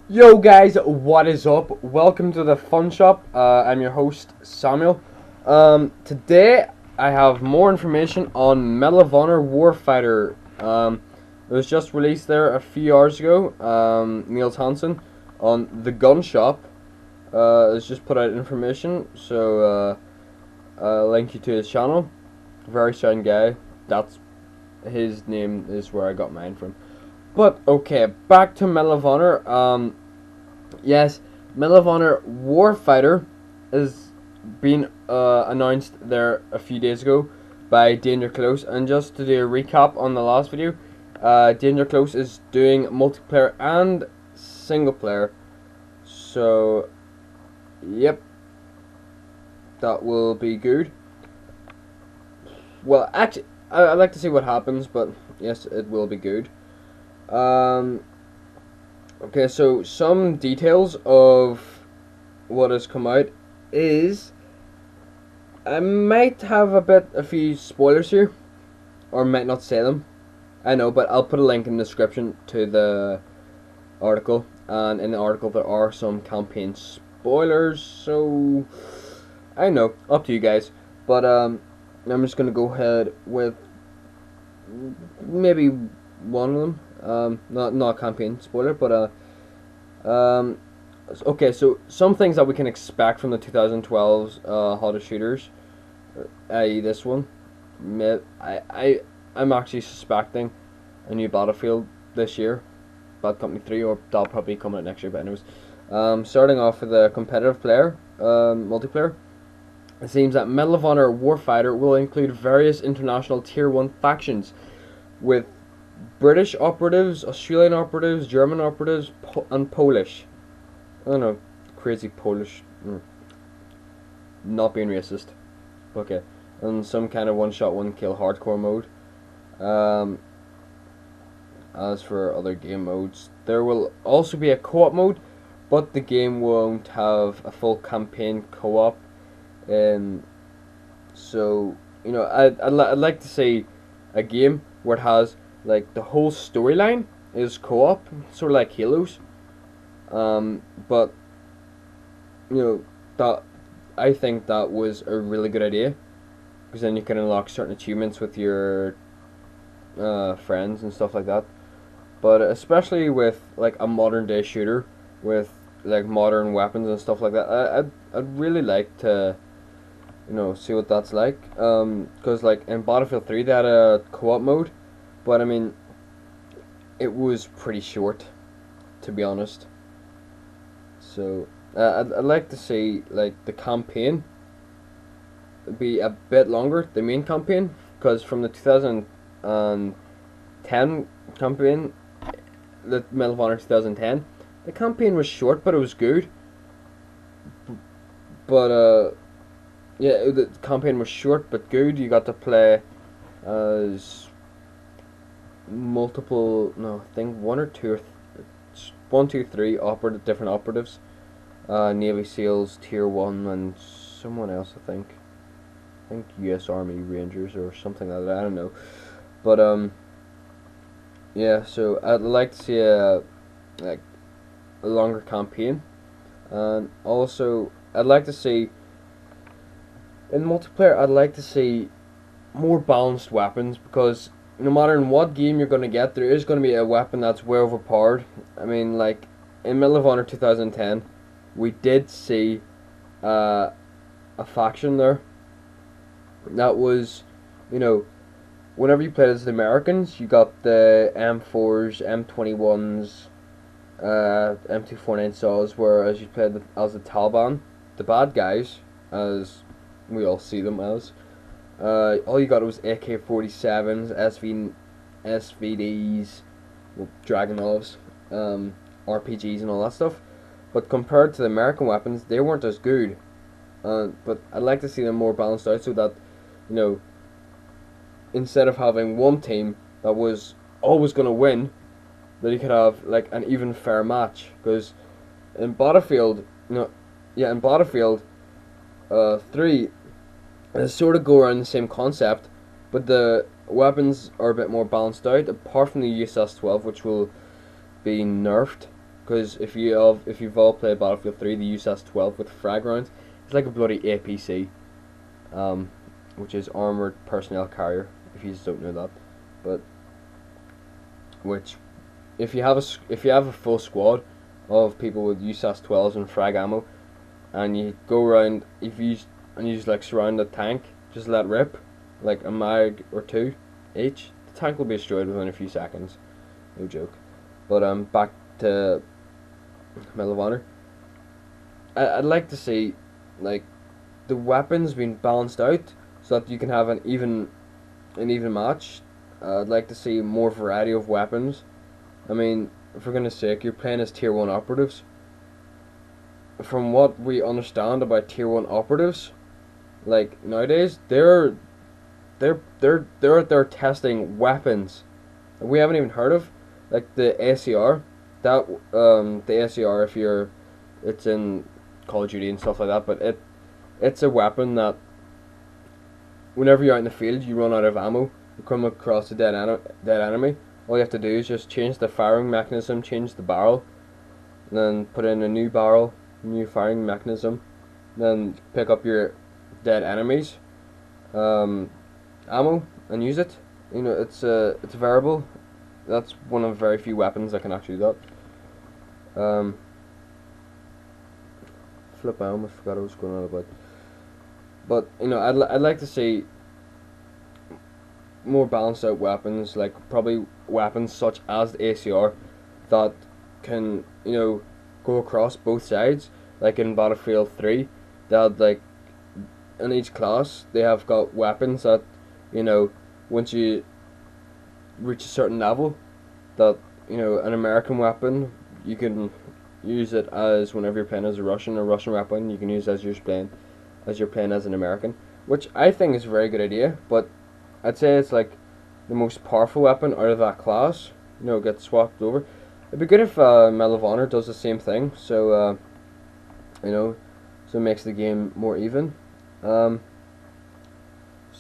Yo guys, what is up? Welcome to the Fun Shop. I'm your host Samuel. Today I have more information on Medal of Honor Warfighter. It was just released there a few hours ago. Niels Hansen on the Gun Shop has just put out information. So I'll link you to his channel. Very sound guy. That's his name is where I got mine from. But okay, back to Medal of Honor. Yes, Medal of Honor Warfighter has been announced there a few days ago by Danger Close. And just to do a recap on the last video, Danger Close is doing multiplayer and single player. So, yep, that will be good. Well, actually, I'd like to see what happens, but yes, it will be good. Okay, so some details of what has come out is I might have a few spoilers here, or might not say them. I know, but I'll put a link in the description to the article, and in the article there are some campaign spoilers. So I know, up to you guys. But I'm just gonna go ahead with maybe one of them. Not a campaign spoiler, but okay. So some things that we can expect from the 2012's hottest shooters, i.e. this one. I'm actually suspecting a new Battlefield this year, Bad Company 3, or that'll probably come out next year. But anyways, starting off with a competitive player, multiplayer. It seems that Medal of Honor Warfighter will include various international Tier 1 factions, with British operatives, Australian operatives, German operatives, and Polish. I don't know, crazy Polish. Not being racist. Okay. And some kind of one-shot, one-kill hardcore mode. As for other game modes, there will also be a co-op mode, but the game won't have a full campaign co-op. So, you know, I'd like to see a game where it has, like, the whole storyline is co-op, sort of like Halo's. But, you know, that I think that was a really good idea, because then you can unlock certain achievements with your friends and stuff like that. But especially with, like, a modern day shooter with, like, modern weapons and stuff like that, I'd really like to, you know, see what that's like. Because, like, in Battlefield 3 they had a co-op mode, but I mean, it was pretty short, to be honest. So I'd like to see, like, the campaign be a bit longer, the main campaign, because from the 2010 campaign, the Medal of Honor 2010, the campaign was short, but it was good. But yeah, the campaign was short but good. You got to play as multiple, no, I think one or two, one, two, three different operatives, Navy SEALs, Tier 1, and someone else. I think U.S. Army Rangers or something like that. I don't know, but yeah. So I'd like to see a longer campaign, and also I'd like to see in multiplayer. I'd like to see more balanced weapons, because no matter in what game you're going to get, there is going to be a weapon that's way overpowered. I mean, like, in Medal of Honor 2010, we did see a faction there that was, you know, whenever you played as the Americans, you got the M4s, M21s, M249 saws, whereas you played as the Taliban, the bad guys, as we all see them as. All you got was AK-47s, SVDs, well, Dragunovs, RPGs and all that stuff. But compared to the American weapons, they weren't as good. But I'd like to see them more balanced out, so that, you know, instead of having one team that was always going to win, that you could have, like, an even fair match. Because in Battlefield, you know, yeah, in Battlefield 3, they sort of go around the same concept, but the weapons are a bit more balanced out, apart from the USS-12, which will be nerfed. because if you've all played Battlefield 3, the USAS-12 with frag rounds, it's like a bloody APC, which is armored personnel carrier. If you just don't know that, but which if you have a full squad of people with USAS-12s and frag ammo, and you go around, if you just like surround the tank, just let rip, like a mag or two each, the tank will be destroyed within a few seconds. No joke. But back to Medal of Honor. I'd like to see like the weapons being balanced out so that you can have an even match. I'd like to see more variety of weapons. I mean, for goodness sake, you're playing as tier 1 operatives. From what we understand about tier 1 operatives, like nowadays, they're out there testing weapons that we haven't even heard of, like the ACR. That the ACR, it's in Call of Duty and stuff like that, but it's a weapon that whenever you're out in the field, you run out of ammo, you come across a dead enemy. All you have to do is just change the firing mechanism, change the barrel, and then put in a new barrel, new firing mechanism, then pick up your dead enemies ammo and use it. You know, it's a variable. That's one of very few weapons that can actually do that. Flip out, I forgot what I was going on about. But you know, I'd like to see more balanced out weapons, like probably weapons such as the ACR that can, you know, go across both sides. Like in Battlefield 3, they had like in each class they have got weapons that, you know, once you reach a certain level, that, you know, an American weapon you can use it as whenever you're playing as a Russian weapon you can use as you're playing as an American, which I think is a very good idea. But I'd say it's like the most powerful weapon out of that class, you know, gets swapped over. It'd be good if Medal of Honor does the same thing, so you know, so it makes the game more even. So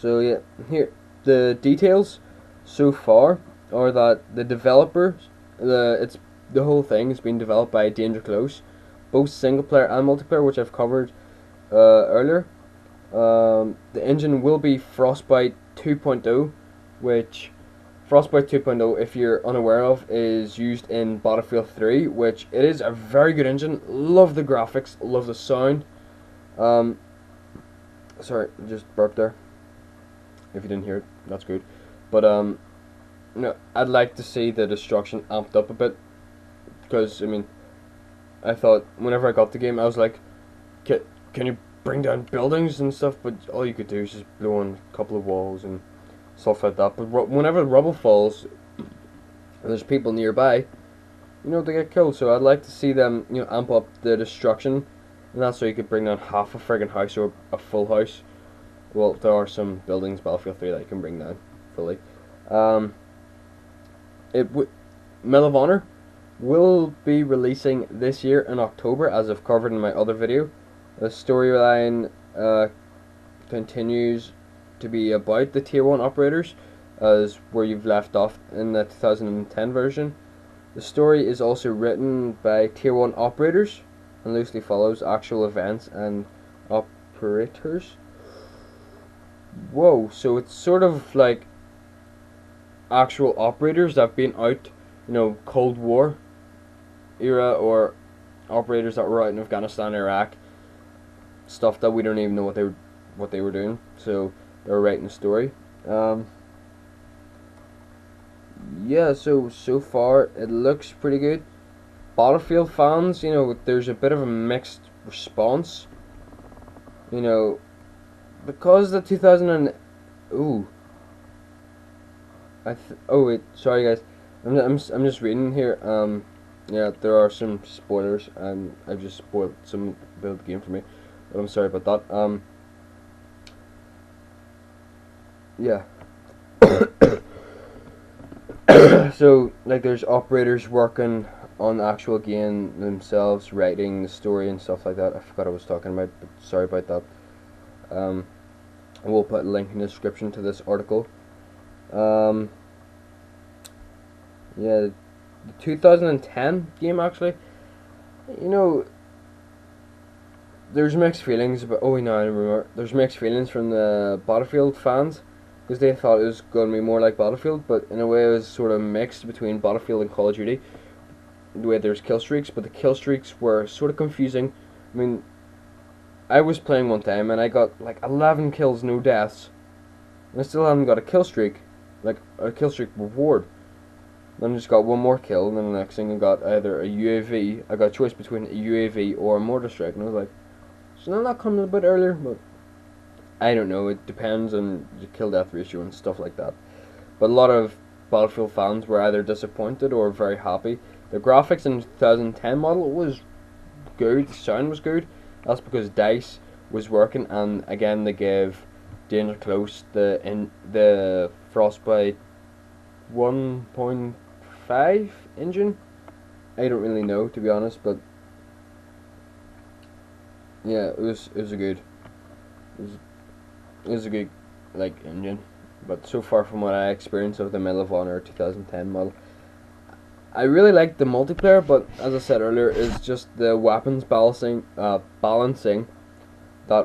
yeah, here the details so far are that the developers, the whole thing is being developed by Danger Close, both single player and multiplayer, which I've covered earlier. The engine will be Frostbite 2.0, which Frostbite 2.0, if you're unaware of, is used in Battlefield 3, which it is a very good engine. Love the graphics, love the sound. Sorry, just burped there. If you didn't hear it, that's good. But you know, I'd like to see the destruction amped up a bit, because I mean, I thought whenever I got the game, I was like, can you bring down buildings and stuff? But all you could do is just blow on a couple of walls and stuff like that. But whenever the rubble falls and there's people nearby, you know, they get killed. So I'd like to see them, you know, amp up the destruction, and that's so you could bring down half a friggin' house or a full house. Well, there are some buildings Battlefield 3 that you can bring down fully. Medal of Honor will be releasing this year in October, as I've covered in my other video. The storyline continues to be about the Tier 1 operators, as where you've left off in the 2010 version. The story is also written by Tier 1 operators and loosely follows actual events and operators. Whoa, so it's sort of like actual operators that have been out, you know, Cold War era, or operators that were out in Afghanistan, Iraq, stuff that we don't even know what they were doing. So they were writing a story. Yeah, so far it looks pretty good. Battlefield fans, you know, there's a bit of a mixed response. You know, because the 2000 and oh wait, sorry guys, I'm just reading here. Yeah, there are some spoilers, and I've just spoiled some bit of the game for me, but I'm sorry about that. Yeah. So like, there's operators working on the actual game themselves, writing the story and stuff like that. I forgot what I was talking about, but sorry about that. We'll put a link in the description to this article. Yeah, the 2010 game actually You know, there's mixed feelings about. Oh, no, I remember. There's mixed feelings from the Battlefield fans because they thought it was going to be more like Battlefield, but in a way it was sort of mixed between Battlefield and Call of Duty. The way there's kill streaks, but the kill streaks were sort of confusing. I mean, I was playing one time and I got like 11 kills, no deaths, and I still haven't got a kill streak, like a kill streak reward. Then I just got one more kill, and then the next thing I got either a UAV. I got a choice between a UAV or a mortar strike, and I was like, so they're not coming a bit earlier, but I don't know. It depends on the kill death ratio and stuff like that. But a lot of Battlefield fans were either disappointed or very happy. The graphics in 2010 model was good. The sound was good. That's because DICE was working, and again they gave Danger Close the Frostbite 1.5 engine. I don't really know, to be honest, but yeah, it was a good it was, it was a good like engine. But so far from what I experienced of the Medal of Honor 2010 model, I really like the multiplayer, but as I said earlier, it's just the weapons balancing that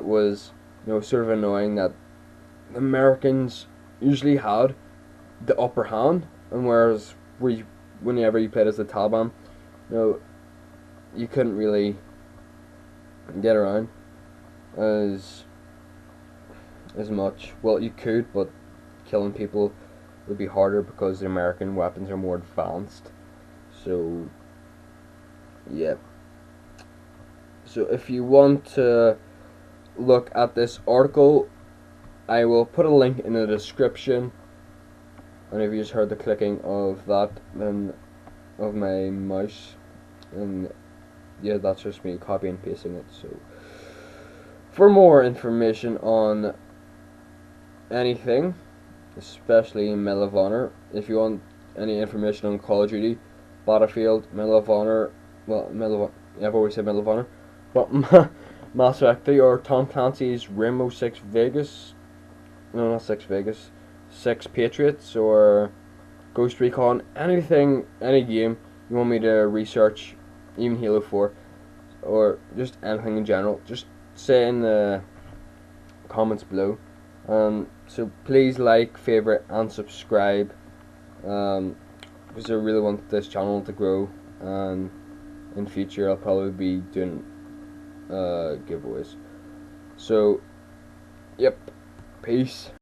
was, sort of annoying. That the Americans usually had the upper hand, and whereas whenever you played as the Taliban, you know, you couldn't really get around as much. Well, you could, but killing people would be harder because the American weapons are more advanced. So, yeah. So if you want to look at this article, I will put a link in the description. And if you just heard the clicking of that, then of my mouse, and yeah, that's just me copy and pasting it. So, for more information on anything, especially Medal of Honor, if you want any information on Call of Duty, Battlefield, Medal of Honor, well, I've always said Medal of Honor, but Mass Effect 3 or Tom Clancy's Rainbow Six Vegas, no, not Six Vegas, Six Patriots or Ghost Recon, anything, any game you want me to research, even Halo 4, or just anything in general, just say in the comments below. So please like, favorite, and subscribe, because I really want this channel to grow, and in future I'll probably be doing giveaways. So, yep, peace.